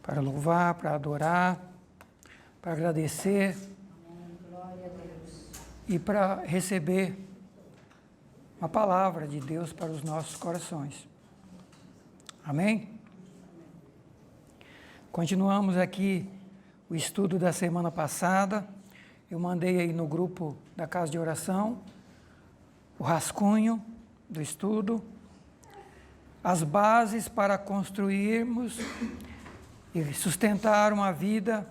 para louvar, para adorar, para agradecer e para receber uma palavra de Deus para os nossos corações. Amém? Continuamos aqui o estudo da semana passada. Eu mandei aí no grupo da Casa de Oração o rascunho do estudo, as bases para construirmos e sustentar uma vida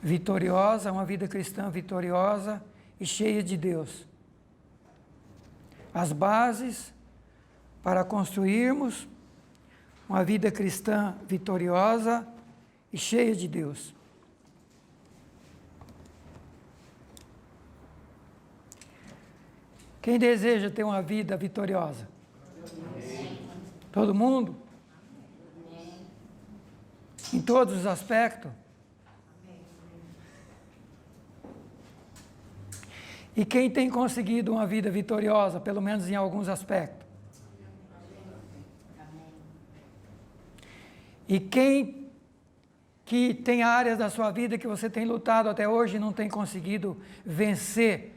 vitoriosa, uma vida cristã vitoriosa e cheia de Deus. As bases para construirmos uma vida cristã vitoriosa e cheia de Deus. Quem deseja ter uma vida vitoriosa? Amém. Todo mundo? Amém. Em todos os aspectos? Amém. E quem tem conseguido uma vida vitoriosa, pelo menos em alguns aspectos? Amém. E quem que tem áreas da sua vida que você tem lutado até hoje e não tem conseguido vencer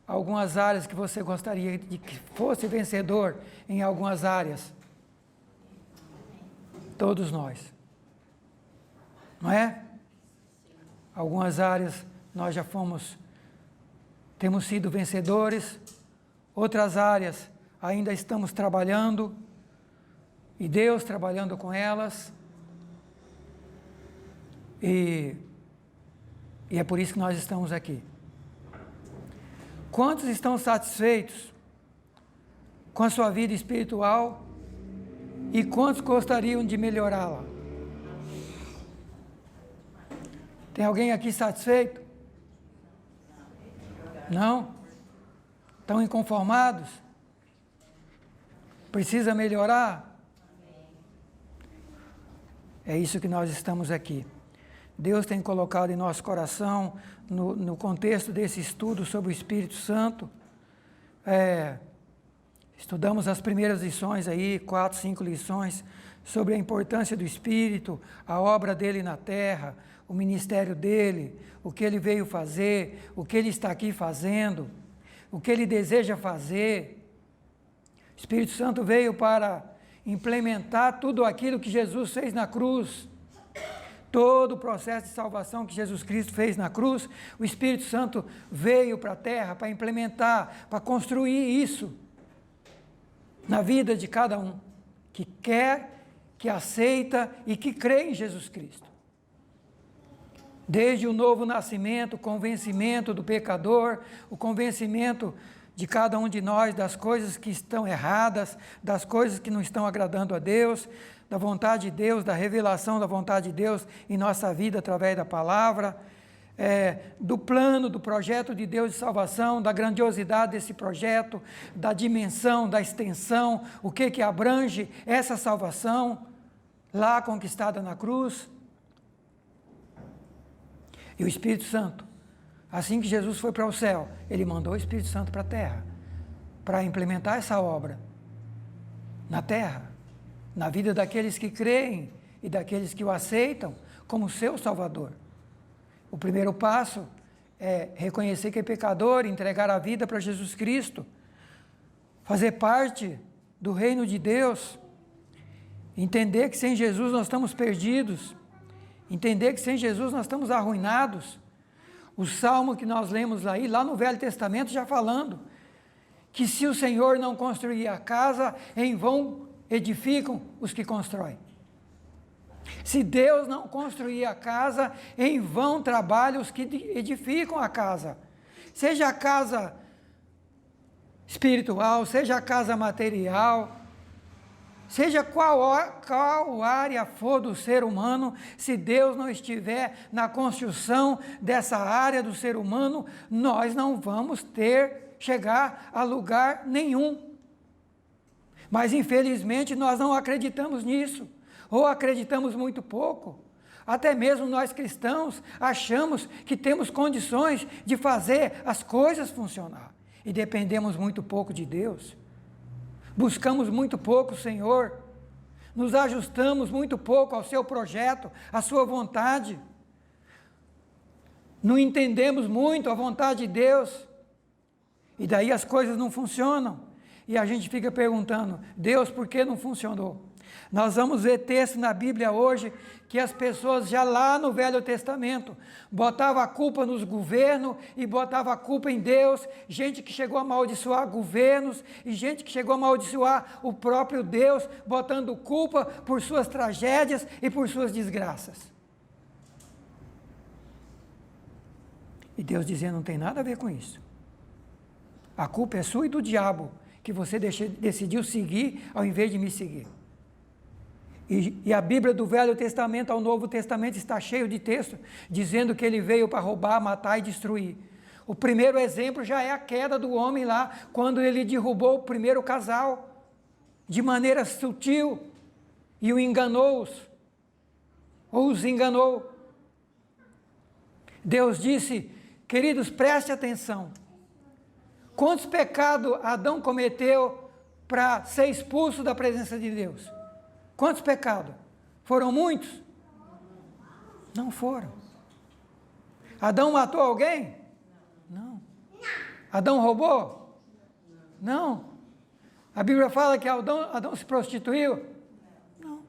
algumas áreas que você gostaria de que fosse vencedor em algumas áreas? Todos nós. Não é? Algumas áreas nós já temos sido vencedores, outras áreas ainda estamos trabalhando, e Deus trabalhando com elas, e é por isso que nós estamos aqui. Quantos estão satisfeitos com a sua vida espiritual e quantos gostariam de melhorá-la? Tem alguém aqui satisfeito? Não? Estão inconformados? Precisa melhorar? É isso que nós estamos aqui. Deus tem colocado em nosso coração, no contexto desse estudo sobre o Espírito Santo, estudamos as primeiras lições aí, 4, 5 lições, sobre a importância do Espírito, a obra dele na terra, o ministério dele, o que ele veio fazer, o que ele está aqui fazendo, o que ele deseja fazer. O Espírito Santo veio para implementar tudo aquilo que Jesus fez na cruz. Todo o processo de salvação que Jesus Cristo fez na cruz, o Espírito Santo veio para a terra para implementar, para construir isso na vida de cada um que quer, que aceita e que crê em Jesus Cristo. Desde o novo nascimento, o convencimento do pecador, o convencimento de cada um de nós das coisas que estão erradas, das coisas que não estão agradando a Deus, da vontade de Deus, da revelação da vontade de Deus em nossa vida através da palavra, do plano, do projeto de Deus de salvação, da grandiosidade desse projeto, da dimensão, da extensão, o que abrange essa salvação lá conquistada na cruz. E o Espírito Santo, assim que Jesus foi para o céu, ele mandou o Espírito Santo para a terra, para implementar essa obra na terra, na vida daqueles que creem e daqueles que o aceitam como seu Salvador. O primeiro passo é reconhecer que é pecador, entregar a vida para Jesus Cristo, fazer parte do reino de Deus, entender que sem Jesus nós estamos perdidos, entender que sem Jesus nós estamos arruinados. O salmo que nós lemos lá no Velho Testamento já falando que se o Senhor não construir a casa, em vão edificam os que constroem. Se Deus não construir a casa, em vão trabalham os que edificam a casa. Seja a casa espiritual, seja a casa material, seja qual área for do ser humano, se Deus não estiver na construção dessa área do ser humano, nós não vamos chegar a lugar nenhum. Mas infelizmente nós não acreditamos nisso, ou acreditamos muito pouco. Até mesmo nós cristãos achamos que temos condições de fazer as coisas funcionar, e dependemos muito pouco de Deus. Buscamos muito pouco o Senhor, nos ajustamos muito pouco ao seu projeto, à sua vontade. Não entendemos muito a vontade de Deus. E daí as coisas não funcionam. E a gente fica perguntando, Deus, por que não funcionou? Nós vamos ver texto na Bíblia hoje que as pessoas já lá no Velho Testamento botavam a culpa nos governos e botavam a culpa em Deus, gente que chegou a amaldiçoar governos e gente que chegou a amaldiçoar o próprio Deus, botando culpa por suas tragédias e por suas desgraças. E Deus dizendo, não tem nada a ver com isso. A culpa é sua e do diabo, que você decidiu seguir ao invés de me seguir. E a Bíblia do Velho Testamento ao Novo Testamento está cheio de texto, dizendo que ele veio para roubar, matar e destruir. O primeiro exemplo já é a queda do homem lá, quando ele derrubou o primeiro casal, de maneira sutil, e o enganou-os, ou os enganou. Deus disse, queridos, preste atenção. Quantos pecados Adão cometeu para ser expulso da presença de Deus? Quantos pecados? Foram muitos? Não foram. Adão matou alguém? Não. Adão roubou? Não. A Bíblia fala que Adão se prostituiu? Não.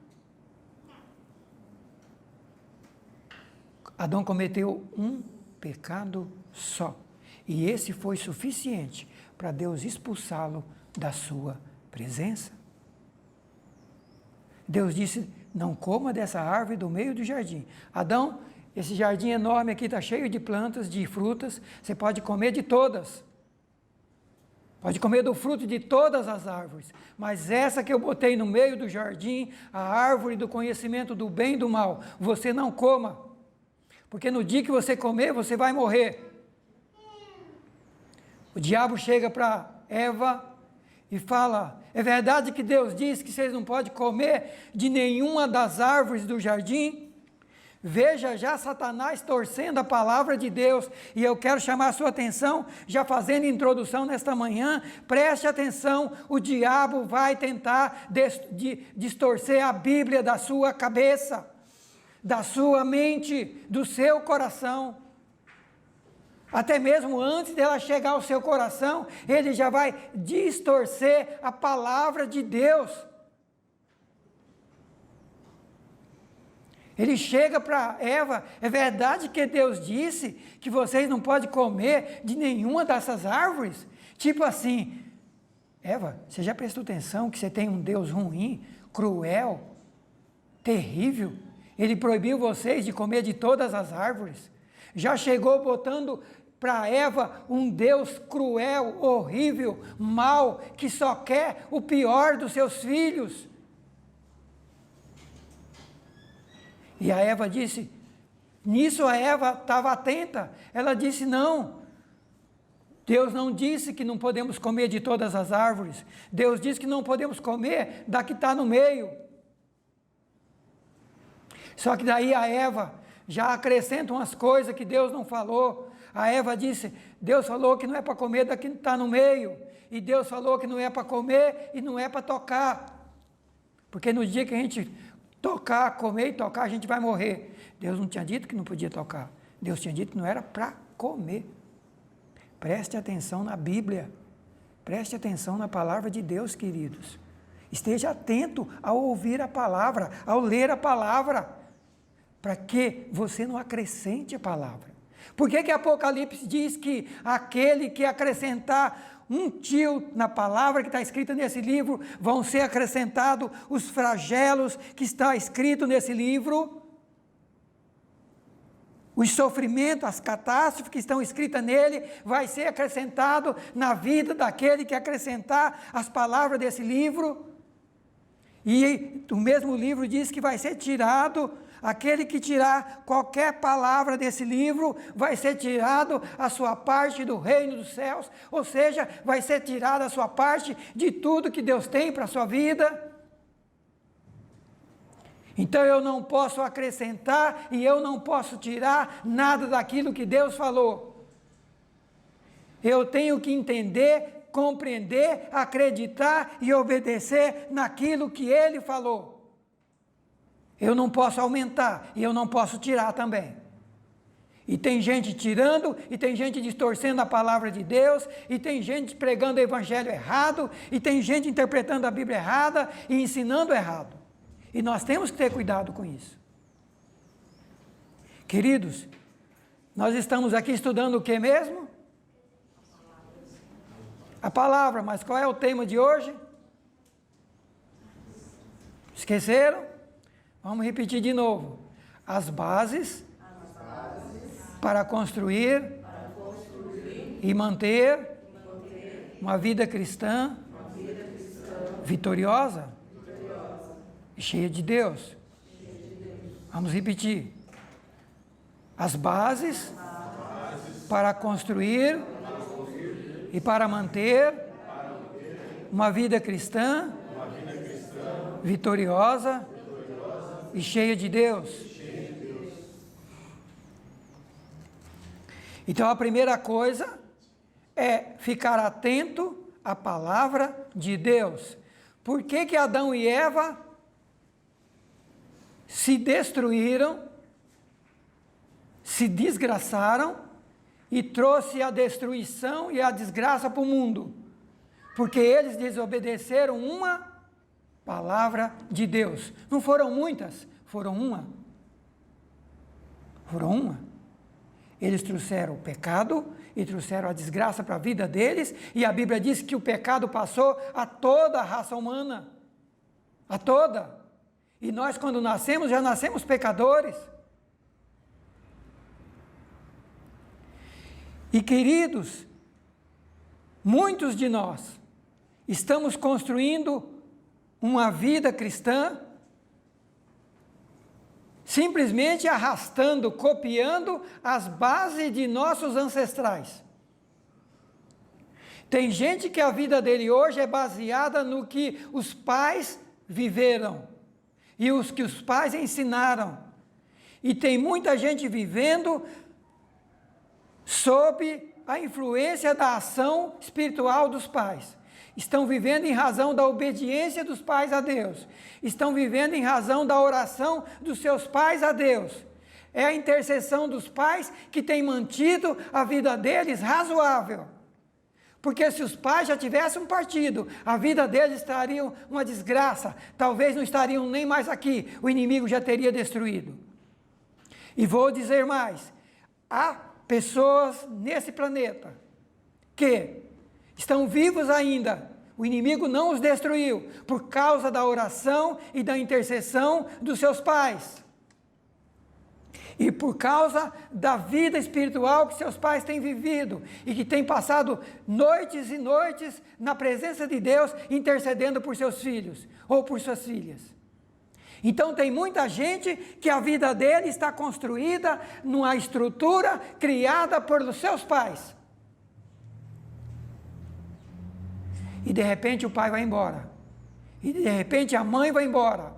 Adão cometeu um pecado só. E esse foi suficiente para Deus expulsá-lo da sua presença. Deus disse, não coma dessa árvore do meio do jardim. Adão, esse jardim enorme aqui está cheio de plantas, de frutas, você pode comer de todas. Pode comer do fruto de todas as árvores, mas essa que eu botei no meio do jardim, a árvore do conhecimento do bem e do mal, você não coma, porque no dia que você comer, você vai morrer. O diabo chega para Eva e fala, é verdade que Deus disse que vocês não podem comer de nenhuma das árvores do jardim? Veja já Satanás torcendo a palavra de Deus, e eu quero chamar a sua atenção, já fazendo introdução nesta manhã, preste atenção, o diabo vai tentar distorcer a Bíblia da sua cabeça, da sua mente, do seu coração. Até mesmo antes dela chegar ao seu coração, ele já vai distorcer a palavra de Deus. Ele chega para Eva, é verdade que Deus disse que vocês não podem comer de nenhuma dessas árvores? Tipo assim, Eva, você já prestou atenção que você tem um Deus ruim, cruel, terrível? Ele proibiu vocês de comer de todas as árvores. Já chegou botando para Eva um Deus cruel, horrível, mau, que só quer o pior dos seus filhos. E a Eva disse, nisso a Eva estava atenta, ela disse não, Deus não disse que não podemos comer de todas as árvores, Deus disse que não podemos comer da que está no meio. Só que daí a Eva já acrescenta umas coisas que Deus não falou. A Eva disse, Deus falou que não é para comer da que está no meio, e Deus falou que não é para comer e não é para tocar, porque no dia que a gente tocar, comer e tocar, a gente vai morrer. Deus não tinha dito que não podia tocar, Deus tinha dito que não era para comer. Preste atenção na Bíblia, preste atenção na palavra de Deus, queridos. Esteja atento ao ouvir a palavra, ao ler a palavra, para que você não acrescente a palavra. Por que Apocalipse diz que aquele que acrescentar um tio na palavra que está escrita nesse livro, vão ser acrescentados os flagelos que está escrito nesse livro, os sofrimentos, as catástrofes que estão escritas nele, vai ser acrescentado na vida daquele que acrescentar as palavras desse livro. E o mesmo livro diz que vai ser tirado, aquele que tirar qualquer palavra desse livro, vai ser tirado a sua parte do reino dos céus, ou seja, vai ser tirada a sua parte de tudo que Deus tem para a sua vida. Então eu não posso acrescentar e eu não posso tirar nada daquilo que Deus falou. Eu tenho que entender, compreender, acreditar e obedecer naquilo que Ele falou. Eu não posso aumentar e eu não posso tirar também. E tem gente tirando, e tem gente distorcendo a palavra de Deus, e tem gente pregando o evangelho errado, e tem gente interpretando a Bíblia errada e ensinando errado. E nós temos que ter cuidado com isso. Queridos, nós estamos aqui estudando o que mesmo? A palavra, mas qual é o tema de hoje? Esqueceram? Vamos repetir de novo. As bases para construir e manter uma vida cristã vitoriosa e cheia de Deus. Vamos repetir. As bases para construir e para manter uma vida cristã vitoriosa e cheia de Deus. Então a primeira coisa é ficar atento à palavra de Deus. Por que que Adão e Eva se destruíram, se desgraçaram e trouxe a destruição e a desgraça para o mundo? Porque eles desobedeceram uma palavra de Deus. Não foram muitas, foram uma. Foram uma. Eles trouxeram o pecado e trouxeram a desgraça para a vida deles, e a Bíblia diz que o pecado passou a toda a raça humana, a toda. E nós, quando nascemos, já nascemos pecadores. E queridos, muitos de nós estamos construindo uma vida cristã simplesmente arrastando, copiando as bases de nossos ancestrais. Tem gente que a vida dele hoje é baseada no que os pais viveram e os que os pais ensinaram. E tem muita gente vivendo sob a influência da ação espiritual dos pais. Estão vivendo em razão da obediência dos pais a Deus. Estão vivendo em razão da oração dos seus pais a Deus. É a intercessão dos pais que tem mantido a vida deles razoável. Porque se os pais já tivessem partido, a vida deles estaria uma desgraça. Talvez não estariam nem mais aqui. O inimigo já teria destruído. E vou dizer mais. Há pessoas nesse planeta que estão vivos ainda, o inimigo não os destruiu, por causa da oração e da intercessão dos seus pais. E por causa da vida espiritual que seus pais têm vivido, e que têm passado noites e noites na presença de Deus, intercedendo por seus filhos, ou por suas filhas. Então tem muita gente que a vida dele está construída numa estrutura criada por seus pais. E de repente o pai vai embora. E de repente a mãe vai embora.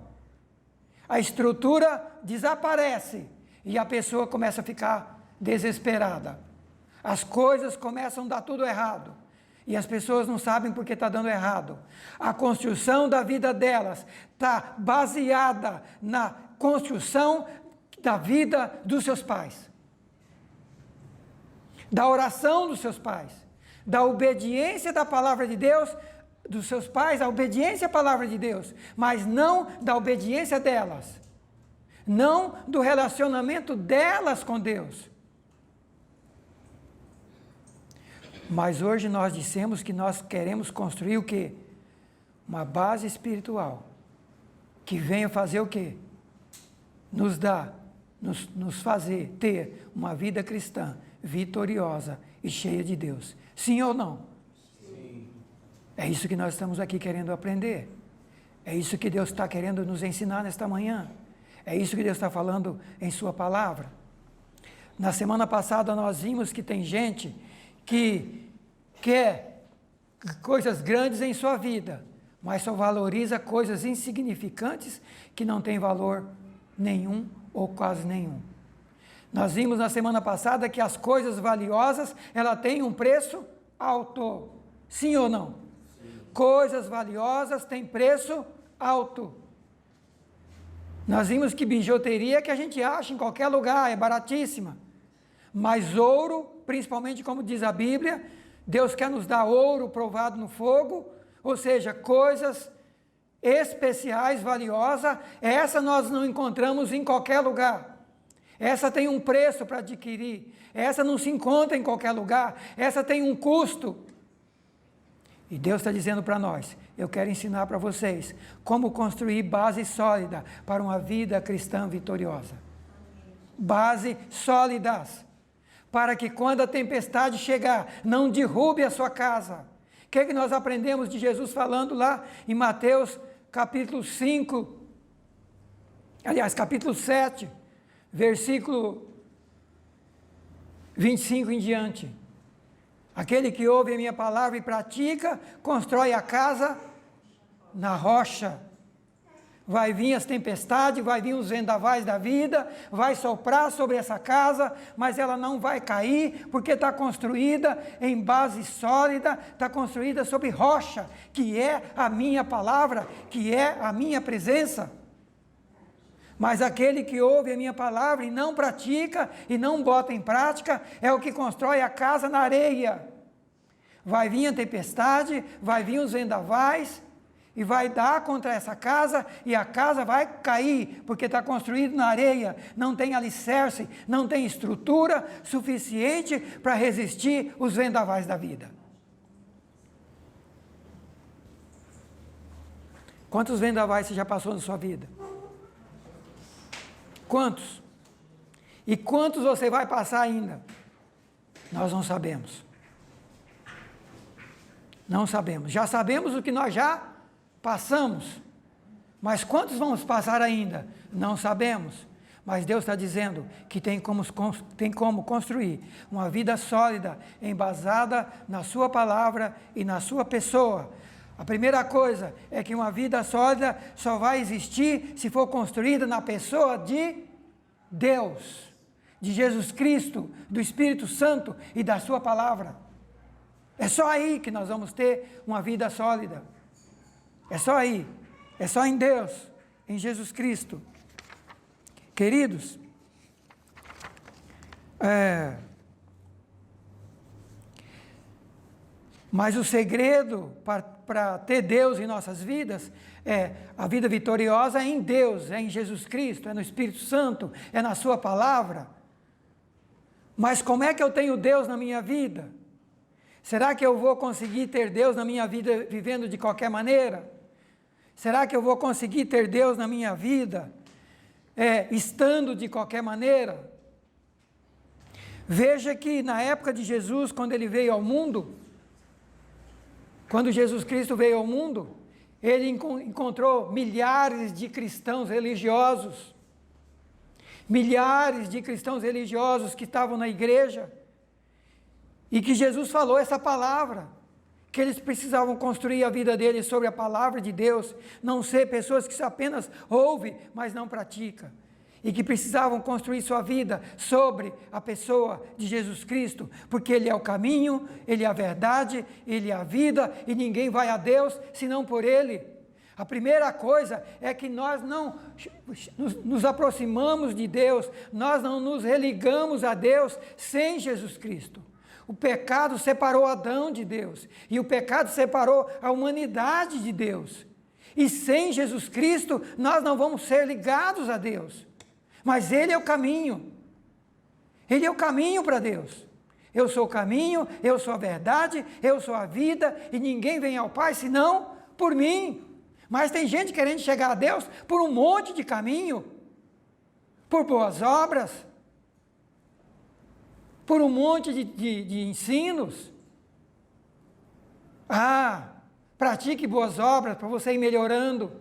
A estrutura desaparece. E a pessoa começa a ficar desesperada. As coisas começam a dar tudo errado. E as pessoas não sabem porque está dando errado. A construção da vida delas está baseada na construção da vida dos seus pais. Da oração dos seus pais. Da obediência da palavra de Deus, dos seus pais, a obediência à palavra de Deus, mas não da obediência delas, não do relacionamento delas com Deus. Mas hoje nós dissemos que nós queremos construir o quê? Uma base espiritual, que venha fazer o quê? Nos dar, nos fazer ter uma vida cristã vitoriosa e cheia de Deus. Sim ou não? Sim. É isso que nós estamos aqui querendo aprender. É isso que Deus está querendo nos ensinar nesta manhã. É isso que Deus está falando em sua palavra. Na semana passada nós vimos que tem gente que quer coisas grandes em sua vida, mas só valoriza coisas insignificantes que não têm valor nenhum ou quase nenhum. Nós vimos na semana passada que as coisas valiosas, ela têm um preço alto. Sim ou não? Sim. Coisas valiosas têm preço alto. Nós vimos que bijuteria que a gente acha em qualquer lugar, é baratíssima. Mas ouro, principalmente como diz a Bíblia, Deus quer nos dar ouro provado no fogo, ou seja, coisas especiais, valiosas, essa nós não encontramos em qualquer lugar. Essa tem um preço para adquirir, essa não se encontra em qualquer lugar, essa tem um custo. E Deus está dizendo para nós, eu quero ensinar para vocês como construir base sólida para uma vida cristã vitoriosa. Base sólidas, para que quando a tempestade chegar, não derrube a sua casa. O que é que nós aprendemos de Jesus falando lá em Mateus capítulo 5, aliás, capítulo 7, versículo 25 em diante. Aquele que ouve a minha palavra e pratica, constrói a casa na rocha. Vai vir as tempestades, vai vir os vendavais da vida, vai soprar sobre essa casa, mas ela não vai cair, porque está construída em base sólida, está construída sobre rocha, que é a minha palavra, que é a minha presença. Mas aquele que ouve a minha palavra e não pratica, e não bota em prática, é o que constrói a casa na areia. Vai vir a tempestade, vai vir os vendavais, e vai dar contra essa casa, e a casa vai cair, porque está construído na areia, não tem alicerce, não tem estrutura suficiente para resistir os vendavais da vida. Quantos vendavais você já passou na sua vida? Quantos? E quantos você vai passar ainda? Nós não sabemos. Não sabemos. Já sabemos o que nós já passamos. Mas quantos vamos passar ainda? Não sabemos. Mas Deus está dizendo que tem como construir uma vida sólida, embasada na sua palavra e na sua pessoa. A primeira coisa é que uma vida sólida só vai existir se for construída na pessoa de Deus, de Jesus Cristo, do Espírito Santo e da sua palavra. É só aí que nós vamos ter uma vida sólida. É só aí. É só em Deus, em Jesus Cristo. Queridos, mas o segredo para ter Deus em nossas vidas a vida vitoriosa é em Deus, é em Jesus Cristo, é no Espírito Santo, é na sua palavra. Mas como é que eu tenho Deus na minha vida? Será que eu vou conseguir ter Deus na minha vida vivendo de qualquer maneira? Será que eu vou conseguir ter Deus na minha vida estando de qualquer maneira? Veja que na época de Jesus, quando ele veio ao mundo, quando Jesus Cristo veio ao mundo, ele encontrou milhares de cristãos religiosos, milhares de cristãos religiosos que estavam na igreja, e que Jesus falou essa palavra, que eles precisavam construir a vida deles sobre a palavra de Deus, não ser pessoas que apenas ouvem, mas não praticam, e que precisavam construir sua vida sobre a pessoa de Jesus Cristo, porque Ele é o caminho, Ele é a verdade, Ele é a vida, e ninguém vai a Deus senão por Ele. A primeira coisa é que nós não nos aproximamos de Deus, nós não nos religamos a Deus sem Jesus Cristo. O pecado separou Adão de Deus, e o pecado separou a humanidade de Deus. E sem Jesus Cristo, nós não vamos ser ligados a Deus. Mas Ele é o caminho. Ele é o caminho para Deus. Eu sou o caminho, eu sou a verdade, eu sou a vida, e ninguém vem ao Pai senão por mim. Mas tem gente querendo chegar a Deus por um monte de caminho, por boas obras, por um monte de ensinos. Pratique boas obras para você ir melhorando.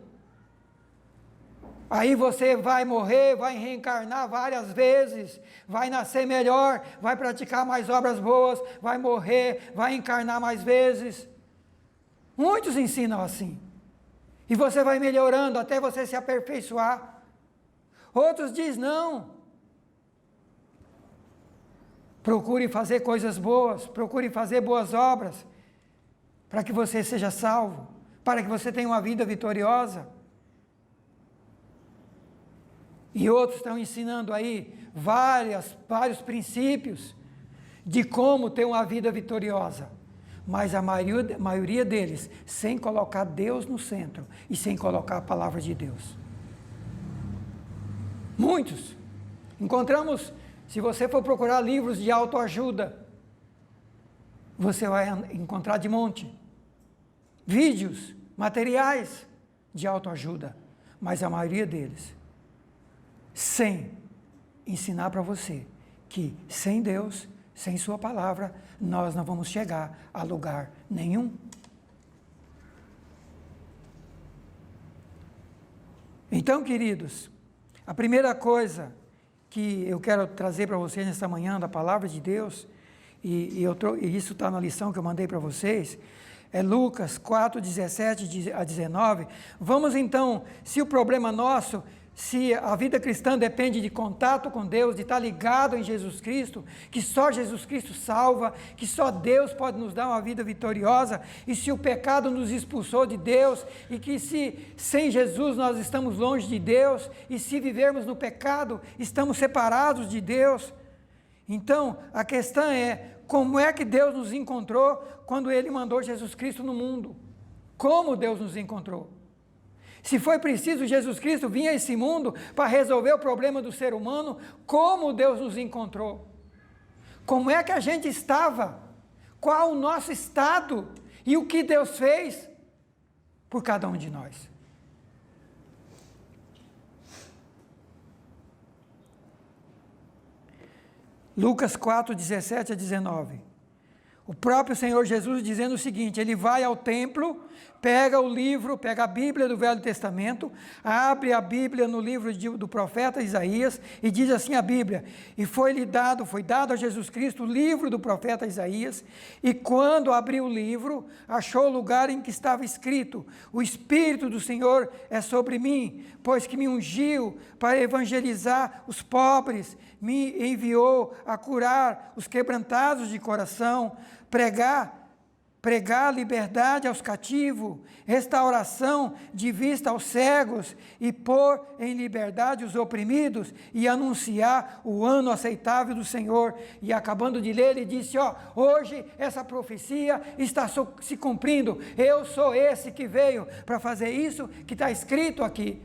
Aí você vai morrer, vai reencarnar várias vezes, vai nascer melhor, vai praticar mais obras boas, vai morrer, vai encarnar mais vezes. Muitos ensinam assim. E você vai melhorando até você se aperfeiçoar. Outros dizem não. Procure fazer coisas boas, procure fazer boas obras, para que você seja salvo, para que você tenha uma vida vitoriosa. E outros estão ensinando aí vários princípios de como ter uma vida vitoriosa. Mas a maioria deles sem colocar Deus no centro e sem colocar a palavra de Deus. Muitos. Encontramos, se você for procurar livros de autoajuda, você vai encontrar de monte. Vídeos, materiais de autoajuda. Mas a maioria deles, sem ensinar para você que sem Deus, sem sua palavra, nós não vamos chegar a lugar nenhum. Então, queridos, a primeira coisa que eu quero trazer para vocês nesta manhã da palavra de Deus, e isso está na lição que eu mandei para vocês, é Lucas 4, 17 a 19. Vamos então, se o problema nosso, se a vida cristã depende de contato com Deus, de estar ligado em Jesus Cristo, que só Jesus Cristo salva, que só Deus pode nos dar uma vida vitoriosa, e se o pecado nos expulsou de Deus, e que se sem Jesus nós estamos longe de Deus, e se vivermos no pecado, estamos separados de Deus. Então, a questão é, como é que Deus nos encontrou quando Ele mandou Jesus Cristo no mundo? Como Deus nos encontrou? Se foi preciso Jesus Cristo vir a esse mundo para resolver o problema do ser humano, como Deus nos encontrou? Como é que a gente estava? Qual o nosso estado? E o que Deus fez por cada um de nós? Lucas 4, 17 a 19. O próprio Senhor Jesus dizendo o seguinte, ele vai ao templo, pega o livro, pega a Bíblia do Velho Testamento, abre a Bíblia no livro do profeta Isaías e diz assim a Bíblia, e foi dado a Jesus Cristo o livro do profeta Isaías, e quando abriu o livro, achou o lugar em que estava escrito, o Espírito do Senhor é sobre mim, pois que me ungiu para evangelizar os pobres, me enviou a curar os quebrantados de coração, pregar liberdade aos cativos, restauração de vista aos cegos e pôr em liberdade os oprimidos e anunciar o ano aceitável do Senhor. E acabando de ler, ele disse, hoje essa profecia está se cumprindo, eu sou esse que veio para fazer isso que está escrito aqui.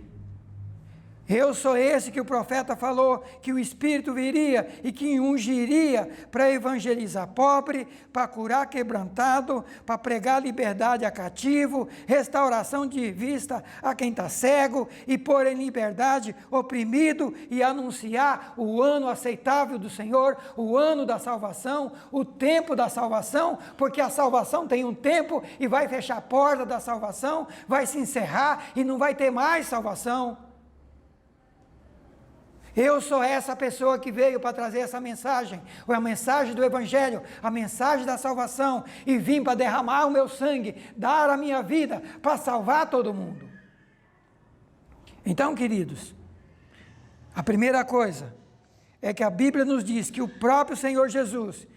Eu sou esse que o profeta falou, que o Espírito viria e que ungiria para evangelizar pobre, para curar quebrantado, para pregar liberdade a cativo, restauração de vista a quem está cego e pôr em liberdade oprimido e anunciar o ano aceitável do Senhor, o ano da salvação, o tempo da salvação, porque a salvação tem um tempo e vai fechar a porta da salvação, vai se encerrar e não vai ter mais salvação. Eu sou essa pessoa que veio para trazer essa mensagem, a mensagem do Evangelho, a mensagem da salvação, e vim para derramar o meu sangue, dar a minha vida para salvar todo mundo. Então, queridos, a primeira coisa é que a Bíblia nos diz que o próprio Senhor Jesus,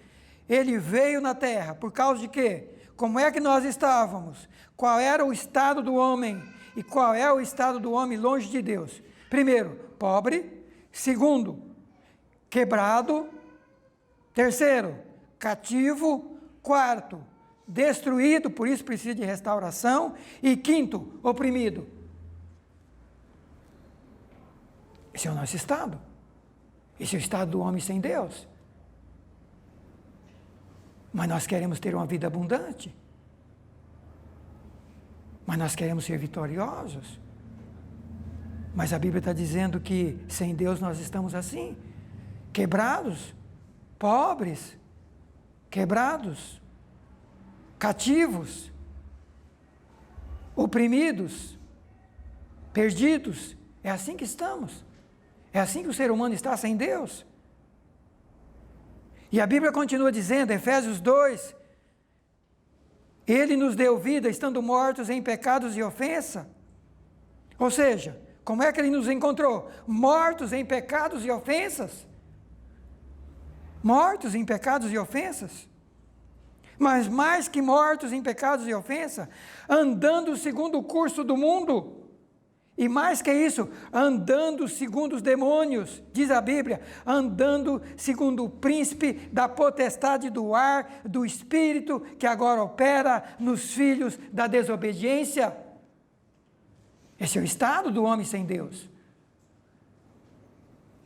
Ele veio na terra, por causa de quê? Como é que nós estávamos? Qual era o estado do homem? E qual é o estado do homem longe de Deus? Primeiro, pobre. Segundo, quebrado. Terceiro, cativo. Quarto, destruído, por isso precisa de restauração. E quinto, oprimido. Esse é o nosso estado. Esse é o estado do homem sem Deus. Mas nós queremos ter uma vida abundante. Mas nós queremos ser vitoriosos. Mas a Bíblia está dizendo que sem Deus nós estamos assim, quebrados, pobres, quebrados, cativos, oprimidos, perdidos. É assim que estamos. É assim que o ser humano está sem Deus. E a Bíblia continua dizendo, Efésios 2, Ele nos deu vida estando mortos em pecados e ofensa. Ou seja, como é que Ele nos encontrou? Mortos em pecados e ofensas. Mortos em pecados e ofensas. Mas mais que mortos em pecados e ofensas, andando segundo o curso do mundo, E mais que isso, andando segundo os demônios, diz a Bíblia, andando segundo o príncipe da potestade do ar, do espírito que agora opera nos filhos da desobediência. Esse é o estado do homem sem Deus.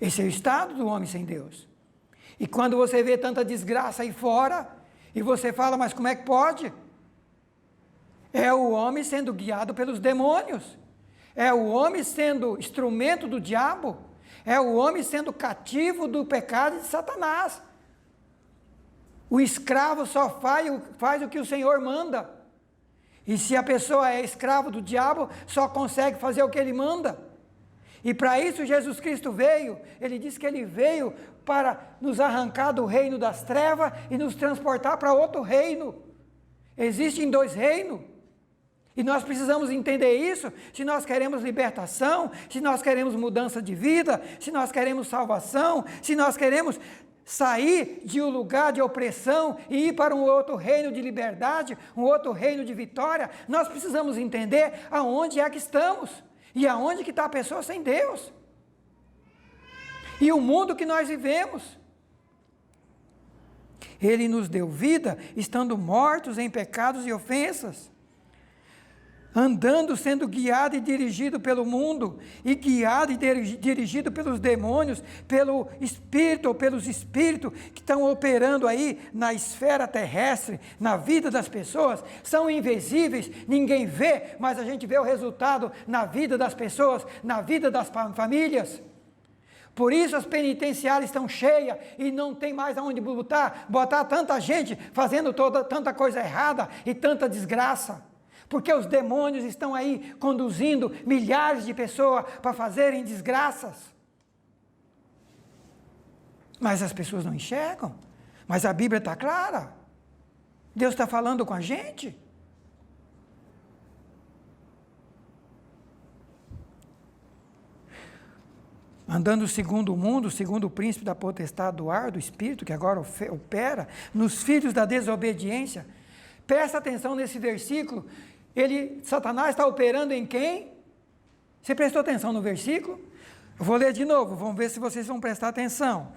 Esse é o estado do homem sem Deus. E quando você vê tanta desgraça aí fora, e você fala, mas como é que pode? É o homem sendo guiado pelos demônios. É o homem sendo instrumento do diabo. É o homem sendo cativo do pecado de Satanás. O escravo só faz o que o Senhor manda. E se a pessoa é escravo do diabo, só consegue fazer o que ele manda. E para isso Jesus Cristo veio. Ele disse que ele veio para nos arrancar do reino das trevas e nos transportar para outro reino. Existem dois reinos. E nós precisamos entender isso, se nós queremos libertação, se nós queremos mudança de vida, se nós queremos salvação, se nós queremos sair de um lugar de opressão e ir para um outro reino de liberdade, um outro reino de vitória, nós precisamos entender aonde é que estamos e aonde que está a pessoa sem Deus. E o mundo que nós vivemos. Ele nos deu vida, estando mortos em pecados e ofensas, andando, sendo guiado e dirigido pelo mundo, e guiado e dirigido pelos demônios, pelo espírito ou pelos espíritos que estão operando aí na esfera terrestre, na vida das pessoas, são invisíveis, ninguém vê, mas a gente vê o resultado na vida das pessoas, na vida das famílias. Por isso as penitenciárias estão cheias e não tem mais aonde botar tanta gente fazendo tanta coisa errada e tanta desgraça. Porque os demônios estão aí conduzindo milhares de pessoas para fazerem desgraças. Mas as pessoas não enxergam. Mas a Bíblia está clara. Deus está falando com a gente. Andando segundo o mundo, segundo o príncipe da potestade do ar, do espírito, que agora opera nos filhos da desobediência. Presta atenção nesse versículo. Satanás está operando em quem? Você prestou atenção no versículo? Eu vou ler de novo, vamos ver se vocês vão prestar atenção.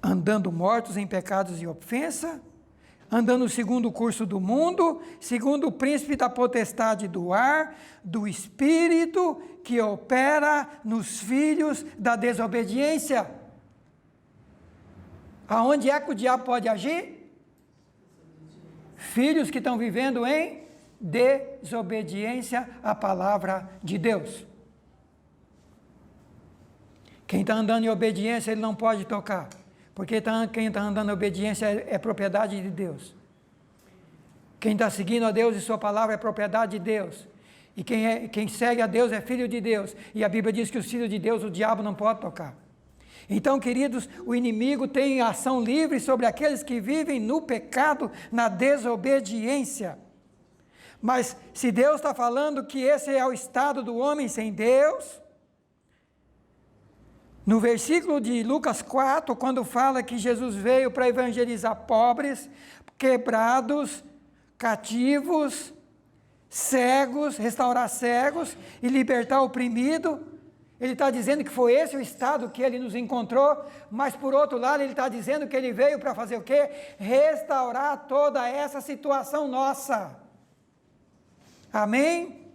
Andando mortos em pecados e ofensa, andando segundo o curso do mundo, segundo o príncipe da potestade do ar, do espírito que opera nos filhos da desobediência. Aonde é que o diabo pode agir? Filhos que estão vivendo em desobediência à palavra de Deus. Quem está andando em obediência, ele não pode tocar, porque quem está andando em obediência é propriedade de Deus. Quem está seguindo a Deus e sua palavra é propriedade de Deus. E quem segue a Deus é filho de Deus. E a Bíblia diz que os filhos de Deus, o diabo não pode tocar. Então, queridos, o inimigo tem ação livre sobre aqueles que vivem no pecado, na desobediência. Mas se Deus está falando que esse é o estado do homem sem Deus, no versículo de Lucas 4, quando fala que Jesus veio para evangelizar pobres, quebrados, cativos, cegos, restaurar cegos e libertar o oprimido, ele está dizendo que foi esse o estado que ele nos encontrou, mas por outro lado ele está dizendo que ele veio para fazer o quê? Restaurar toda essa situação nossa. Amém?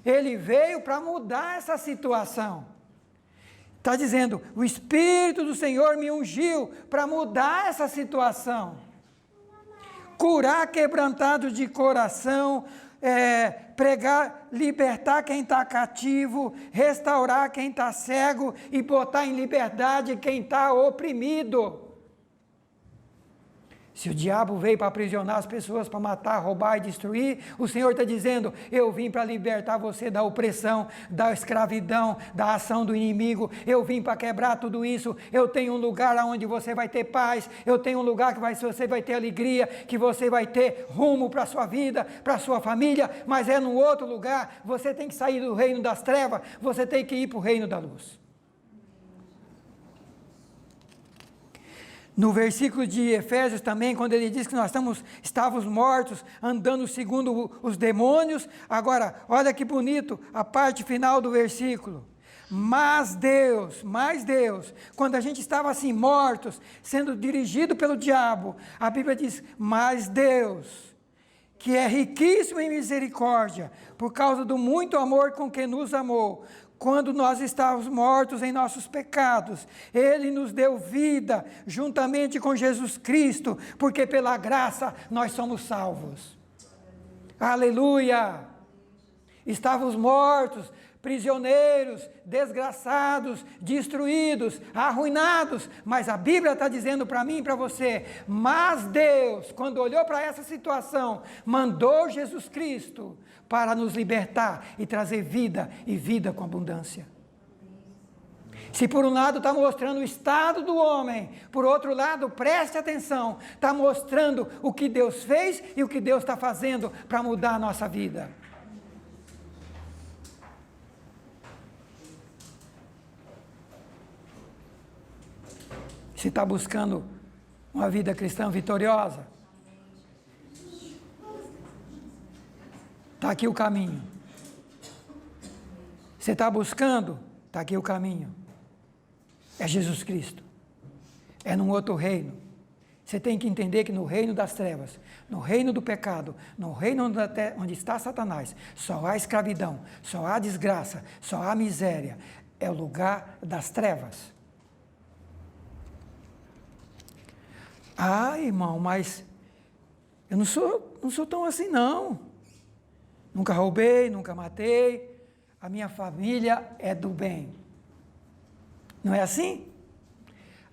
Ele veio para mudar essa situação. Está dizendo, o Espírito do Senhor me ungiu para mudar essa situação. Curar quebrantados de coração, pregar, libertar quem está cativo, restaurar quem está cego e botar em liberdade quem está oprimido. Se o diabo veio para aprisionar as pessoas, para matar, roubar e destruir, o Senhor está dizendo, eu vim para libertar você da opressão, da escravidão, da ação do inimigo, eu vim para quebrar tudo isso, eu tenho um lugar onde você vai ter paz, eu tenho um lugar que você vai ter alegria, que você vai ter rumo para a sua vida, para a sua família, mas é num outro lugar, você tem que sair do reino das trevas, você tem que ir para o reino da luz. No versículo de Efésios também, quando ele diz que nós estávamos mortos, andando segundo os demônios. Agora, olha que bonito a parte final do versículo. Mas Deus, quando a gente estava assim, mortos, sendo dirigido pelo diabo, a Bíblia diz, mas Deus, que é riquíssimo em misericórdia, por causa do muito amor com que nos amou, quando nós estávamos mortos em nossos pecados, Ele nos deu vida, juntamente com Jesus Cristo, porque pela graça nós somos salvos. Aleluia! Estávamos mortos, prisioneiros, desgraçados, destruídos, arruinados, mas a Bíblia está dizendo para mim e para você, mas Deus, quando olhou para essa situação, mandou Jesus Cristo para nos libertar e trazer vida, e vida com abundância. Se por um lado está mostrando o estado do homem, por outro lado, preste atenção, está mostrando o que Deus fez e o que Deus está fazendo para mudar a nossa vida. Se está buscando uma vida cristã vitoriosa, está aqui o caminho. Você está buscando, está aqui o caminho. É Jesus Cristo. É num outro reino. Você tem que entender que no reino das trevas, no reino do pecado, no reino onde está Satanás, só há escravidão, só há desgraça, só há miséria. É o lugar das trevas. Ah, irmão, mas eu não sou tão assim, não. Nunca roubei, nunca matei. A minha família é do bem. Não é assim?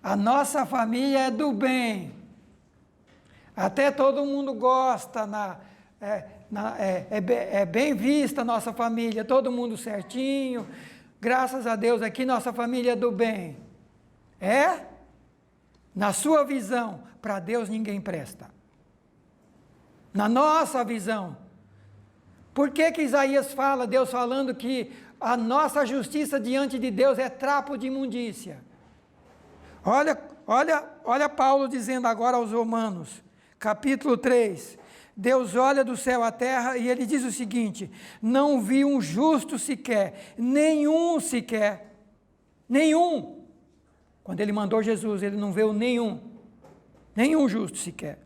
A nossa família é do bem. Até todo mundo gosta, é bem vista a nossa família, todo mundo certinho. Graças a Deus aqui nossa família é do bem. É? Na sua visão, para Deus ninguém presta. Na nossa visão. Por que Isaías fala, Deus falando que a nossa justiça diante de Deus é trapo de imundícia? Olha Paulo dizendo agora aos Romanos, capítulo 3. Deus olha do céu à terra e ele diz o seguinte: não vi um justo sequer, nenhum sequer, nenhum. Quando ele mandou Jesus, ele não viu nenhum justo sequer.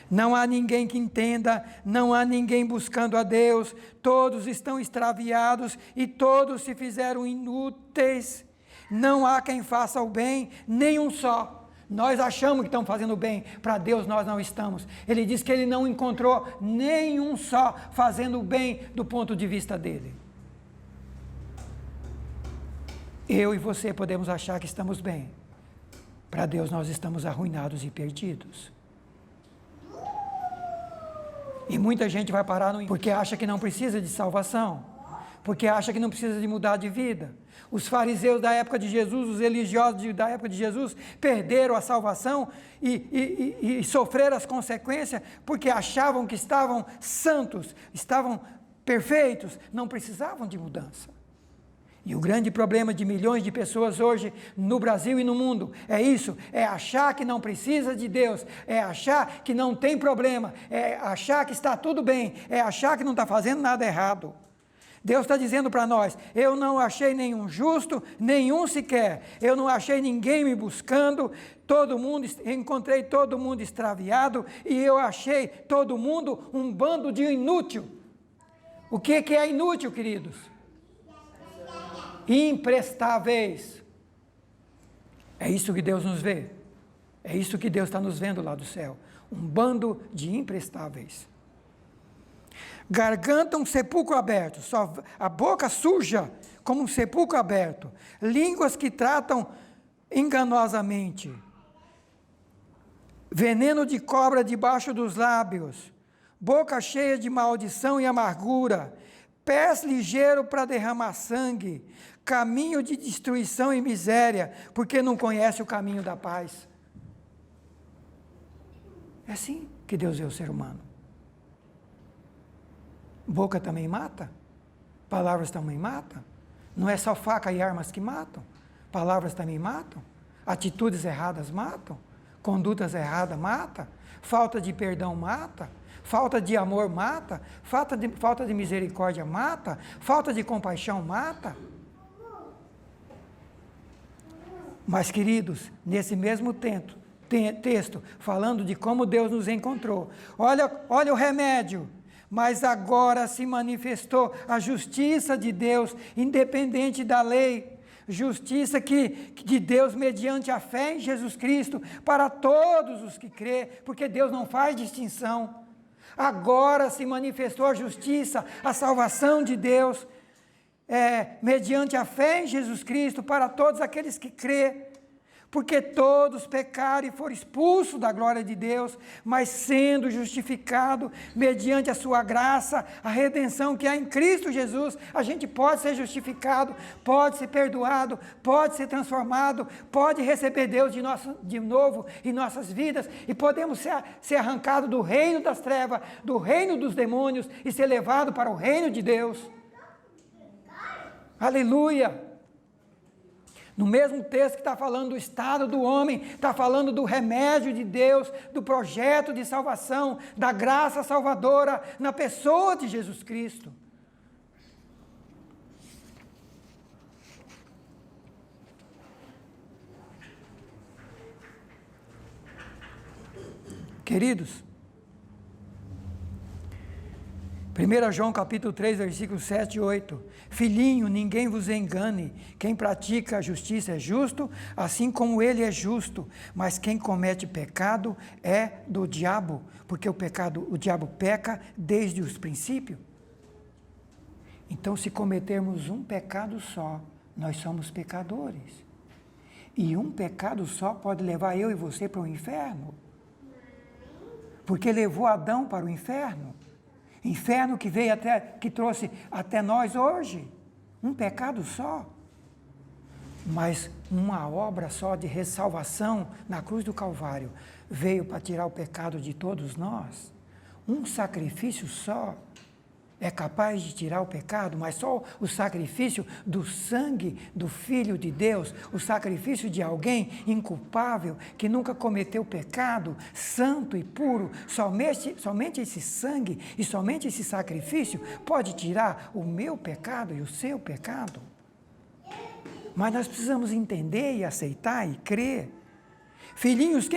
Não há ninguém que entenda, não há ninguém buscando a Deus, todos estão extraviados e todos se fizeram inúteis. Não há quem faça o bem, nenhum só. Nós achamos que estamos fazendo o bem, para Deus nós não estamos. Ele diz que ele não encontrou nenhum só fazendo o bem do ponto de vista dele. Eu e você podemos achar que estamos bem. Para Deus nós estamos arruinados e perdidos. E muita gente vai parar porque acha que não precisa de salvação, porque acha que não precisa de mudar de vida. Os fariseus da época de Jesus, os religiosos da época de Jesus, perderam a salvação e sofreram as consequências porque achavam que estavam santos, estavam perfeitos, não precisavam de mudança. E o grande problema de milhões de pessoas hoje no Brasil e no mundo é isso, é achar que não precisa de Deus, é achar que não tem problema, é achar que está tudo bem, é achar que não está fazendo nada errado. Deus está dizendo para nós, eu não achei nenhum justo, nenhum sequer, eu não achei ninguém me buscando, encontrei todo mundo extraviado e eu achei todo mundo um bando de inútil. O que é inútil, queridos? Imprestáveis. É isso que Deus nos vê. É isso que Deus está nos vendo lá do céu. Um bando de imprestáveis. Garganta um sepulcro aberto, só a boca suja como um sepulcro aberto. Línguas que tratam enganosamente. Veneno de cobra debaixo dos lábios. Boca cheia de maldição e amargura. Pés ligeiros para derramar sangue, caminho de destruição e miséria, porque não conhece o caminho da paz. É assim que Deus vê o ser humano. Boca também mata, palavras também matam, não é só faca e armas que matam, palavras também matam, atitudes erradas matam, Condutas erradas mata, falta de perdão mata, falta de amor mata, falta de misericórdia mata, falta de compaixão mata. Mas, queridos, nesse mesmo texto, falando de como Deus nos encontrou, olha o remédio. Mas agora se manifestou a justiça de Deus, independente da lei. Justiça de Deus mediante a fé em Jesus Cristo, para todos os que crê, porque Deus não faz distinção. Agora se manifestou a justiça, a salvação de Deus, mediante a fé em Jesus Cristo, para todos aqueles que crê. Porque todos pecaram e foram expulsos da glória de Deus, mas sendo justificado mediante a sua graça, a redenção que há em Cristo Jesus, a gente pode ser justificado, pode ser perdoado, pode ser transformado, pode receber Deus de novo em nossas vidas, e podemos ser arrancados do reino das trevas, do reino dos demônios, e ser levados para o reino de Deus. Aleluia! No mesmo texto que está falando do estado do homem, está falando do remédio de Deus, do projeto de salvação, da graça salvadora na pessoa de Jesus Cristo. Queridos, 1 João capítulo 3, versículos 7 e 8. Filhinho, ninguém vos engane. Quem pratica a justiça é justo, assim como ele é justo. Mas quem comete pecado é do diabo, porque o diabo peca desde os princípios. Então, se cometermos um pecado só, nós somos pecadores. E um pecado só pode levar eu e você para o inferno. Porque levou Adão para o inferno. Inferno que trouxe até nós hoje, um pecado só, mas uma obra só de ressalvação na cruz do Calvário, veio para tirar o pecado de todos nós. Um sacrifício só é capaz de tirar o pecado, mas só o sacrifício do sangue do Filho de Deus, o sacrifício de alguém inculpável, que nunca cometeu pecado, santo e puro, somente esse sangue e somente esse sacrifício pode tirar o meu pecado e o seu pecado. Mas nós precisamos entender e aceitar e crer. Filhinhos,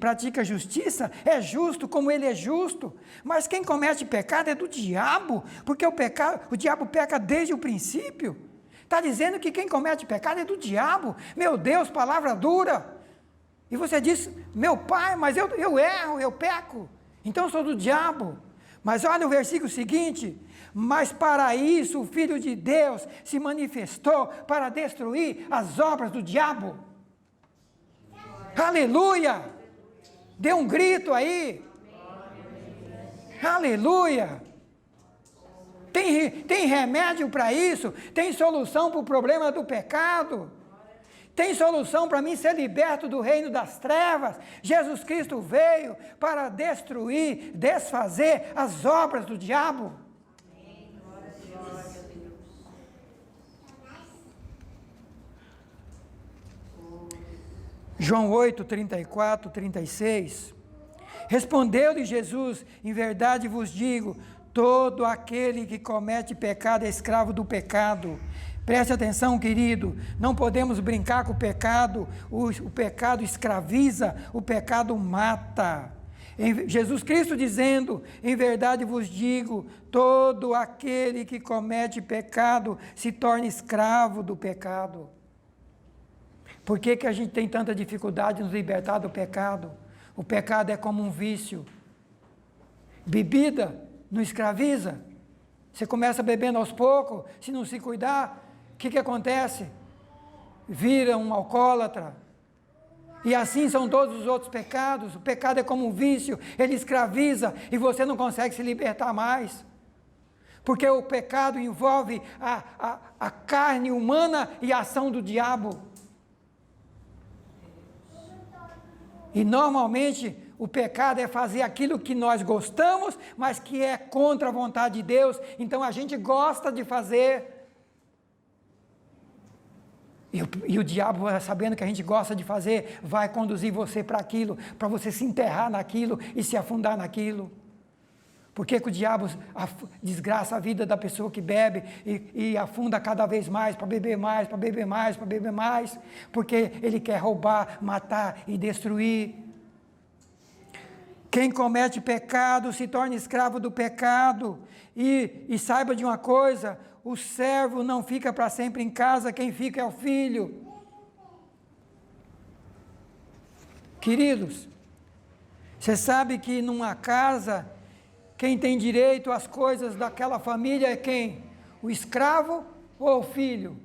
pratica justiça, é justo como ele é justo, mas quem comete pecado é do diabo, porque o diabo peca desde o princípio. Está dizendo que quem comete pecado é do diabo. Meu Deus, palavra dura. E você diz, meu pai, mas eu erro, eu peco, então eu sou do diabo. Mas olha o versículo seguinte: mas para isso o Filho de Deus se manifestou para destruir as obras do diabo. Aleluia! Dê um grito aí. Aleluia! Tem remédio para isso? Tem solução para o problema do pecado? Tem solução para mim ser liberto do reino das trevas? Jesus Cristo veio para destruir, desfazer as obras do diabo. João 8, 34, 36. Respondeu-lhe Jesus: em verdade vos digo, todo aquele que comete pecado é escravo do pecado. Preste atenção, querido, não podemos brincar com o pecado. O pecado escraviza, o pecado mata. Jesus Cristo dizendo: em verdade vos digo, todo aquele que comete pecado se torna escravo do pecado. Por que a gente tem tanta dificuldade de nos libertar do pecado? O pecado é como um vício. Bebida não escraviza. Você começa bebendo aos poucos, se não se cuidar, o que acontece? Vira um alcoólatra. E assim são todos os outros pecados. O pecado é como um vício, ele escraviza e você não consegue se libertar mais. Porque o pecado envolve a carne humana e a ação do diabo. E normalmente o pecado é fazer aquilo que nós gostamos, mas que é contra a vontade de Deus. Então a gente gosta de fazer. E o diabo, sabendo que a gente gosta de fazer, vai conduzir você para aquilo, para você se enterrar naquilo e se afundar naquilo. Por que o diabo desgraça a vida da pessoa que bebe e afunda cada vez mais, para beber mais, para beber mais, para beber mais? Porque ele quer roubar, matar e destruir. Quem comete pecado se torna escravo do pecado. E saiba de uma coisa, o servo não fica para sempre em casa, quem fica é o filho. Queridos, você sabe que numa casa, quem tem direito às coisas daquela família é quem? O escravo ou o filho?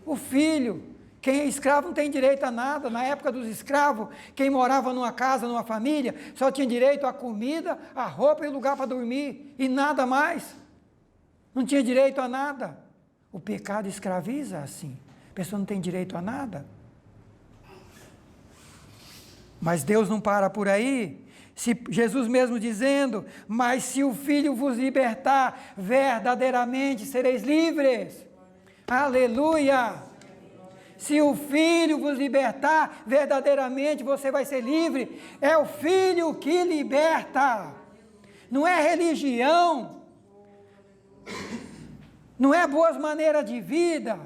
O filho. Quem é escravo não tem direito a nada. Na época dos escravos, quem morava numa casa, numa família, só tinha direito à comida, à roupa e lugar para dormir, e nada mais. Não tinha direito a nada. O pecado escraviza assim. A pessoa não tem direito a nada. Mas Deus não para por aí. Se Jesus mesmo dizendo, mas se o Filho vos libertar, verdadeiramente sereis livres. Aleluia! Se o Filho vos libertar, verdadeiramente você vai ser livre. É o Filho que liberta. Não é religião. Não é boas maneiras de vida.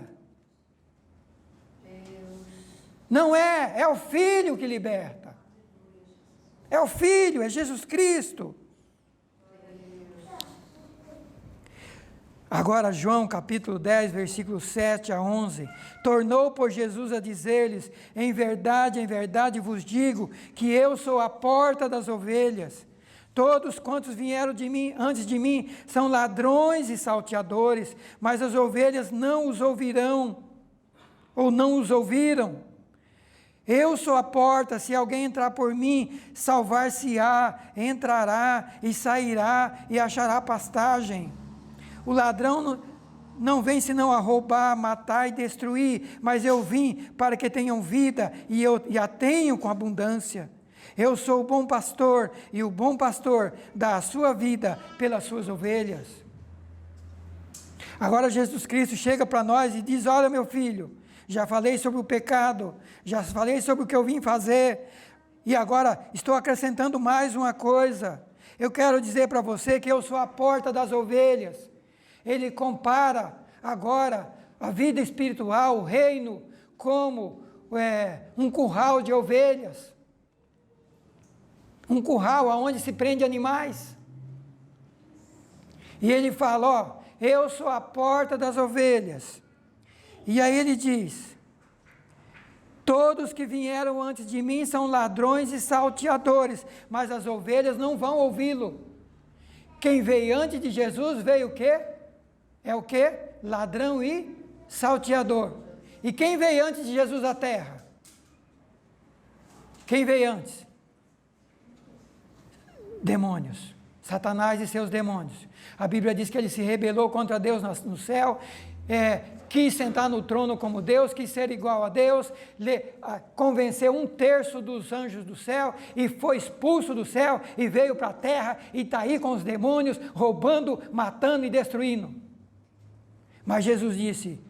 Não é. É o Filho que liberta. É o Filho, é Jesus Cristo. Agora, João capítulo 10, versículos 7 a 11. Tornou, por Jesus, a dizer-lhes, em verdade vos digo, que eu sou a porta das ovelhas. Todos quantos vieram antes de mim, são ladrões e salteadores, mas as ovelhas não os ouvirão, ou não os ouviram. Eu sou a porta, se alguém entrar por mim, salvar-se-á, entrará e sairá e achará pastagem. O ladrão não vem senão a roubar, matar e destruir, mas eu vim para que tenham vida e a tenham com abundância. Eu sou o bom pastor e o bom pastor dá a sua vida pelas suas ovelhas. Agora Jesus Cristo chega para nós e diz, olha meu filho, já falei sobre o pecado, já falei sobre o que eu vim fazer e agora estou acrescentando mais uma coisa. Eu quero dizer para você que eu sou a porta das ovelhas. Ele compara agora a vida espiritual, o reino, como um curral de ovelhas. Um curral onde se prende animais. E ele fala, ó, eu sou a porta das ovelhas. E aí ele diz, todos que vieram antes de mim são ladrões e salteadores, mas as ovelhas não vão ouvi-lo. Quem veio antes de Jesus veio o quê? É o quê? Ladrão e salteador. E quem veio antes de Jesus à terra? Quem veio antes? Demônios. Satanás e seus demônios. A Bíblia diz que ele se rebelou contra Deus no céu, quis sentar no trono como Deus, quis ser igual a Deus, convenceu 1/3 dos anjos do céu e foi expulso do céu e veio para a terra e está aí com os demônios, roubando, matando e destruindo. Mas Jesus disse,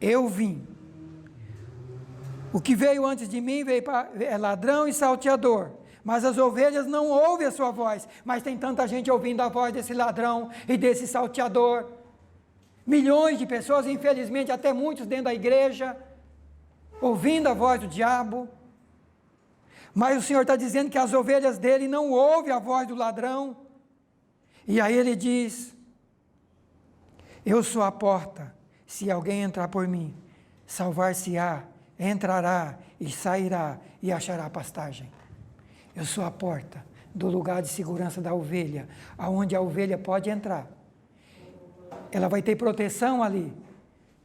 eu vim. O que veio antes de mim é ladrão e salteador, mas as ovelhas não ouvem a sua voz, mas tem tanta gente ouvindo a voz desse ladrão e desse salteador. Milhões de pessoas, infelizmente até muitos dentro da igreja, ouvindo a voz do diabo. Mas o Senhor está dizendo que as ovelhas dele não ouvem a voz do ladrão. E aí ele diz, eu sou a porta, se alguém entrar por mim, salvar-se-á, entrará e sairá e achará pastagem. Eu sou a porta do lugar de segurança da ovelha, aonde a ovelha pode entrar. Ela vai ter proteção ali.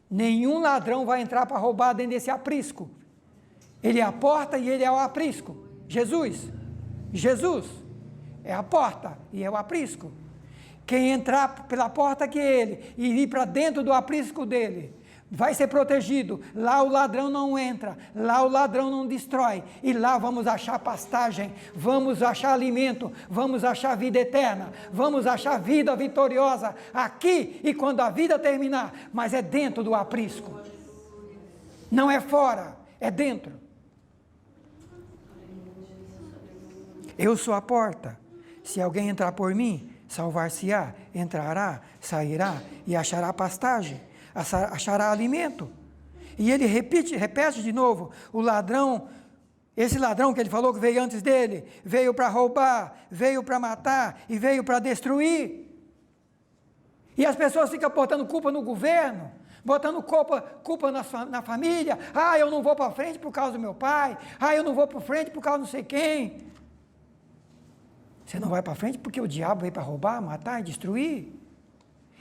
Nenhum ladrão vai entrar para roubar dentro desse aprisco. Ele é a porta e ele é o aprisco. Jesus é a porta e é o aprisco. Quem entrar pela porta que é ele e ir para dentro do aprisco dele, vai ser protegido. Lá o ladrão não entra, lá o ladrão não destrói, e lá vamos achar pastagem, vamos achar alimento, vamos achar vida eterna, vamos achar vida vitoriosa aqui e quando a vida terminar, mas é dentro do aprisco. Não é fora, é dentro. Eu sou a porta. Se alguém entrar por mim, salvar-se-á, entrará, sairá e achará pastagem, achará alimento. E ele repete de novo, o ladrão, esse ladrão que ele falou que veio antes dele, veio para roubar, veio para matar e veio para destruir. E as pessoas ficam botando culpa no governo, botando culpa na família. Ah, eu não vou para frente por causa do meu pai. Ah, eu não vou para frente por causa de não sei quem. Você não vai para frente porque o diabo veio para roubar, matar e destruir.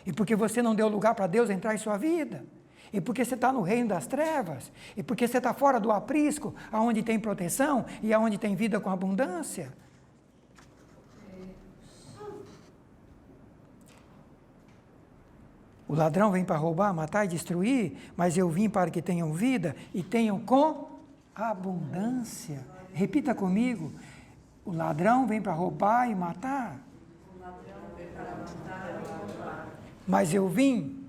E porque você não deu lugar para Deus entrar em sua vida. E porque você está no reino das trevas. E porque você está fora do aprisco, aonde tem proteção e aonde tem vida com abundância. O ladrão vem para roubar, matar e destruir, mas eu vim para que tenham vida e tenham com abundância. Repita comigo. O ladrão vem para roubar e matar. O ladrão vem para matar e roubar. Mas eu vim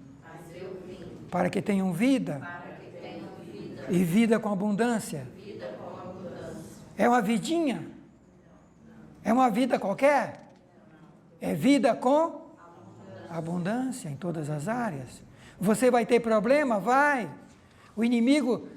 para que tenham vida, e vida com abundância. É uma vidinha? É uma vida qualquer? É vida com abundância em todas as áreas. Você vai ter problema? Vai. O inimigo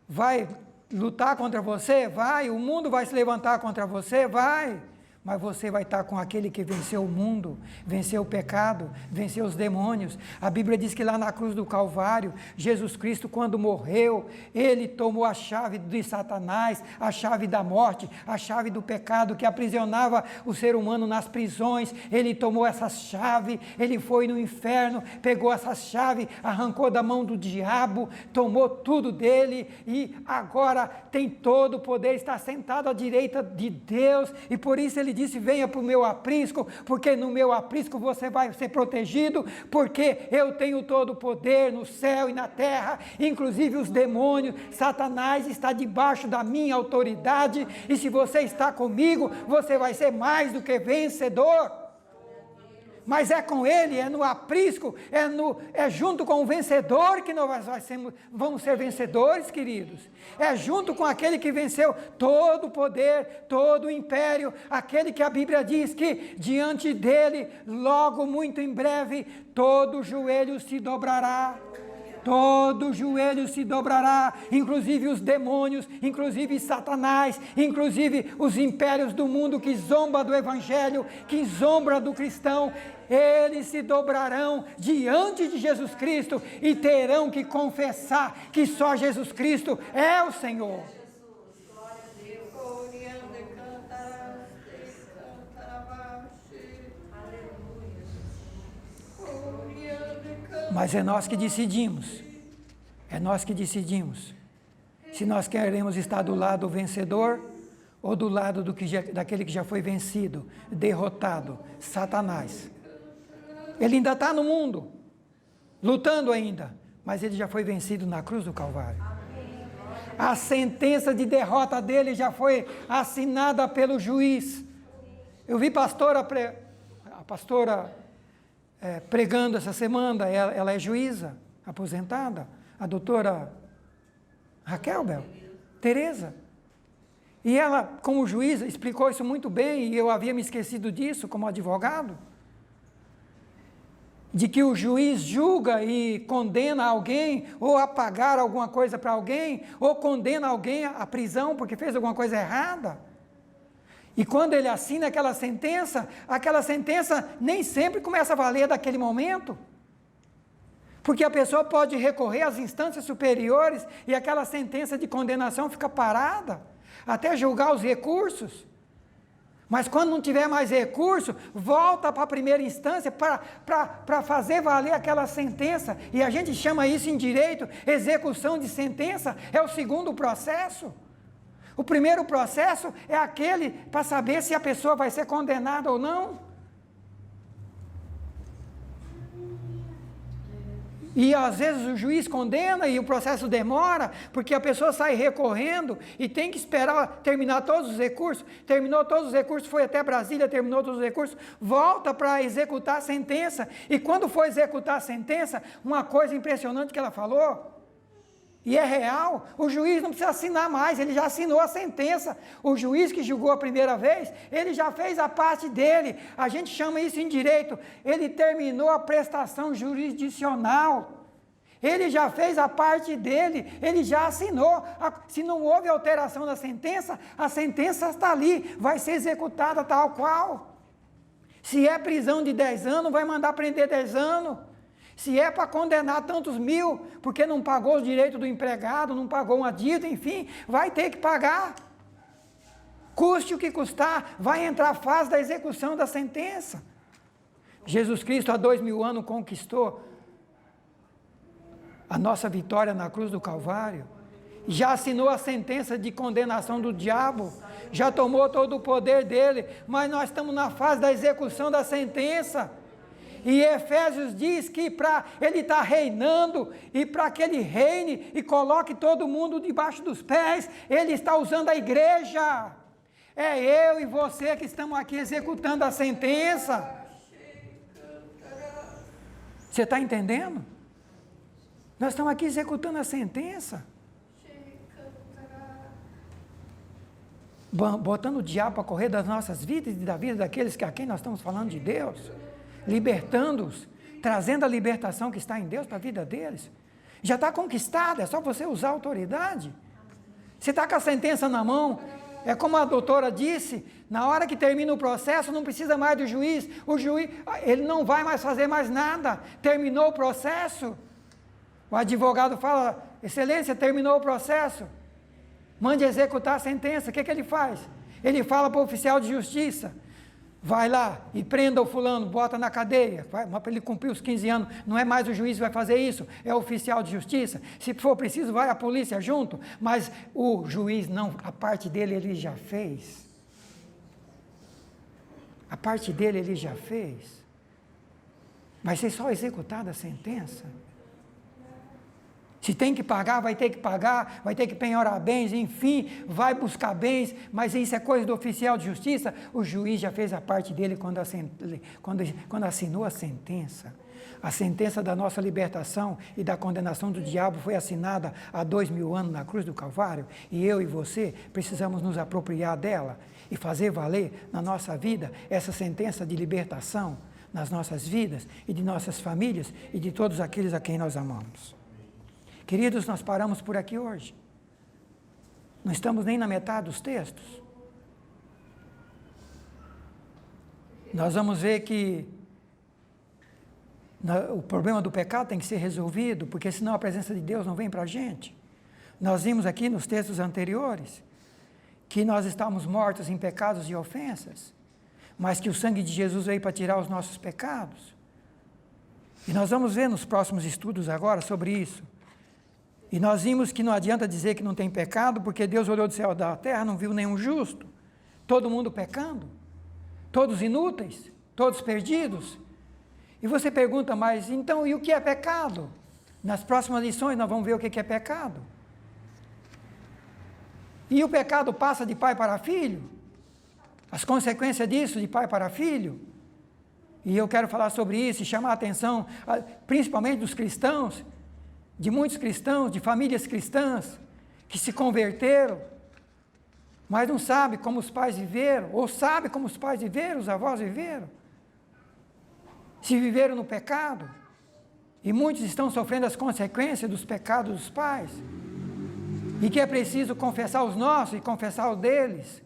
vai lutar contra você? Vai. O mundo vai se levantar contra você? Vai. Mas você vai estar com aquele que venceu o mundo, venceu o pecado, venceu os demônios. A Bíblia diz que lá na cruz do Calvário, Jesus Cristo, quando morreu, ele tomou a chave de Satanás, a chave da morte, a chave do pecado que aprisionava o ser humano nas prisões. Ele tomou essa chave, ele foi no inferno, pegou essa chave, arrancou da mão do diabo, tomou tudo dele e agora tem todo o poder, está sentado à direita de Deus e por isso ele disse, venha para o meu aprisco, porque no meu aprisco você vai ser protegido, porque eu tenho todo o poder no céu e na terra, inclusive os demônios, Satanás está debaixo da minha autoridade, e se você está comigo, você vai ser mais do que vencedor. Mas é com ele, é no aprisco, é junto com o vencedor que nós vamos ser vencedores, queridos. É junto com aquele que venceu todo o poder, todo o império, aquele que a Bíblia diz que diante dele, logo muito em breve, todo joelho se dobrará. Todo joelho se dobrará, inclusive os demônios, inclusive Satanás, inclusive os impérios do mundo que zomba do Evangelho, que zombra do cristão, eles se dobrarão diante de Jesus Cristo e terão que confessar que só Jesus Cristo é o Senhor. Mas é nós que decidimos, se nós queremos estar do lado vencedor ou do lado daquele que já foi vencido, derrotado, Satanás. Ele ainda está no mundo, lutando ainda, mas ele já foi vencido na cruz do Calvário. A sentença de derrota dele já foi assinada pelo juiz. Eu vi a pastora pregando essa semana, ela é juíza, aposentada, a doutora Raquel Tereza. E ela, como juíza, explicou isso muito bem, e eu havia me esquecido disso como advogado, de que o juiz julga e condena alguém, ou a pagar alguma coisa para alguém, ou condena alguém à prisão porque fez alguma coisa errada. E quando ele assina aquela sentença nem sempre começa a valer daquele momento. Porque a pessoa pode recorrer às instâncias superiores e aquela sentença de condenação fica parada, até julgar os recursos. Mas quando não tiver mais recurso, volta para a primeira instância para fazer valer aquela sentença. E a gente chama isso em direito, execução de sentença, é o segundo processo. O primeiro processo é aquele para saber se a pessoa vai ser condenada ou não. E às vezes o juiz condena e o processo demora, porque a pessoa sai recorrendo e tem que esperar terminar todos os recursos. Terminou todos os recursos, foi até Brasília, terminou todos os recursos, volta para executar a sentença. E quando for executar a sentença, uma coisa impressionante que ela falou, e é real, o juiz não precisa assinar mais, ele já assinou a sentença. O juiz que julgou a primeira vez, ele já fez a parte dele. A gente chama isso em direito, ele terminou a prestação jurisdicional. Ele já fez a parte dele, ele já assinou. Se não houve alteração da sentença, a sentença está ali, vai ser executada tal qual. Se é prisão de 10 anos, vai mandar prender 10 anos. Se é para condenar tantos mil, porque não pagou os direitos do empregado, não pagou uma dívida, enfim, vai ter que pagar. Custe o que custar, vai entrar a fase da execução da sentença. Jesus Cristo há 2000 anos conquistou a nossa vitória na cruz do Calvário. Já assinou a sentença de condenação do diabo, já tomou todo o poder dele, mas nós estamos na fase da execução da sentença. E Efésios diz que para ele estar reinando, e para que ele reine e coloque todo mundo debaixo dos pés, ele está usando a igreja. É eu e você que estamos aqui executando a sentença. Você está entendendo? Nós estamos aqui executando a sentença. Botando o diabo para correr das nossas vidas e da vida daqueles a quem nós estamos falando de Deus. Libertando-os, trazendo a libertação que está em Deus para a vida deles. Já está conquistado, é só você usar a autoridade. Você está com a sentença na mão, é como a doutora disse, na hora que termina o processo, não precisa mais do juiz, o juiz, ele não vai mais fazer mais nada, terminou o processo. O advogado fala, excelência, terminou o processo, mande executar a sentença. O que ele faz? Ele fala para o oficial de justiça, vai lá e prenda o fulano, bota na cadeia, para ele cumprir os 15 anos, não é mais o juiz que vai fazer isso, é o oficial de justiça, se for preciso vai a polícia junto, mas o juiz não, a parte dele ele já fez, a parte dele ele já fez, vai ser só executada a sentença. Se tem que pagar, vai ter que penhorar bens, enfim, vai buscar bens, mas isso é coisa do oficial de justiça. O juiz já fez a parte dele quando assinou a sentença. A sentença da nossa libertação e da condenação do diabo foi assinada há 2000 anos na cruz do Calvário, e eu e você precisamos nos apropriar dela e fazer valer na nossa vida essa sentença de libertação nas nossas vidas e de nossas famílias e de todos aqueles a quem nós amamos. Queridos, nós paramos por aqui hoje. Não estamos nem na metade dos textos. Nós vamos ver que o problema do pecado tem que ser resolvido, porque senão a presença de Deus não vem para a gente. Nós vimos aqui nos textos anteriores que nós estávamos mortos em pecados e ofensas, mas que o sangue de Jesus veio para tirar os nossos pecados. E nós vamos ver nos próximos estudos agora sobre isso. E nós vimos que não adianta dizer que não tem pecado, porque Deus olhou do céu da terra, não viu nenhum justo, todo mundo pecando, todos inúteis, todos perdidos. E você pergunta, mas então e o que é pecado? Nas próximas lições nós vamos ver o que é pecado. E o pecado passa de pai para filho? As consequências disso, de pai para filho? E eu quero falar sobre isso e chamar a atenção, principalmente dos cristãos, de muitos cristãos, de famílias cristãs, que se converteram, mas não sabem como os pais viveram, ou sabem como os pais viveram, os avós viveram. Se viveram no pecado, e muitos estão sofrendo as consequências dos pecados dos pais, e que é preciso confessar os nossos e confessar os deles.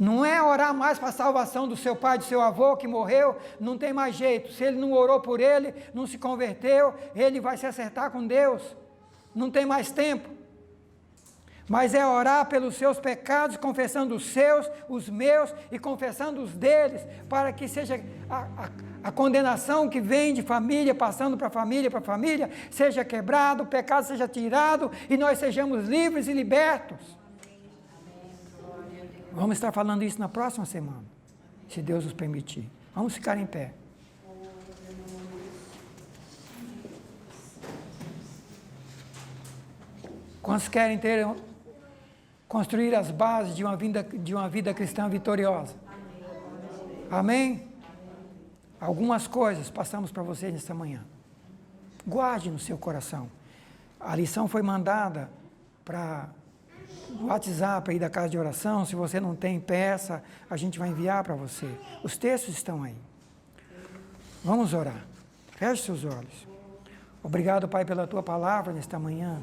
Não é orar mais para a salvação do seu pai, do seu avô que morreu, não tem mais jeito. Se ele não orou por ele, não se converteu, ele vai se acertar com Deus. Não tem mais tempo. Mas é orar pelos seus pecados, confessando os seus, os meus e confessando os deles, para que seja a condenação que vem de família, passando para família, seja quebrado, o pecado seja tirado e nós sejamos livres e libertos. Vamos estar falando isso na próxima semana, se Deus nos permitir. Vamos ficar em pé. Quantos querem construir as bases de uma vida cristã vitoriosa? Amém? Algumas coisas passamos para vocês nesta manhã. Guarde no seu coração. A lição foi mandada para o WhatsApp aí da casa de oração. Se você não tem, peça, a gente vai enviar para você. Os textos estão aí. Vamos orar. Feche seus olhos. Obrigado, Pai, pela tua palavra nesta manhã.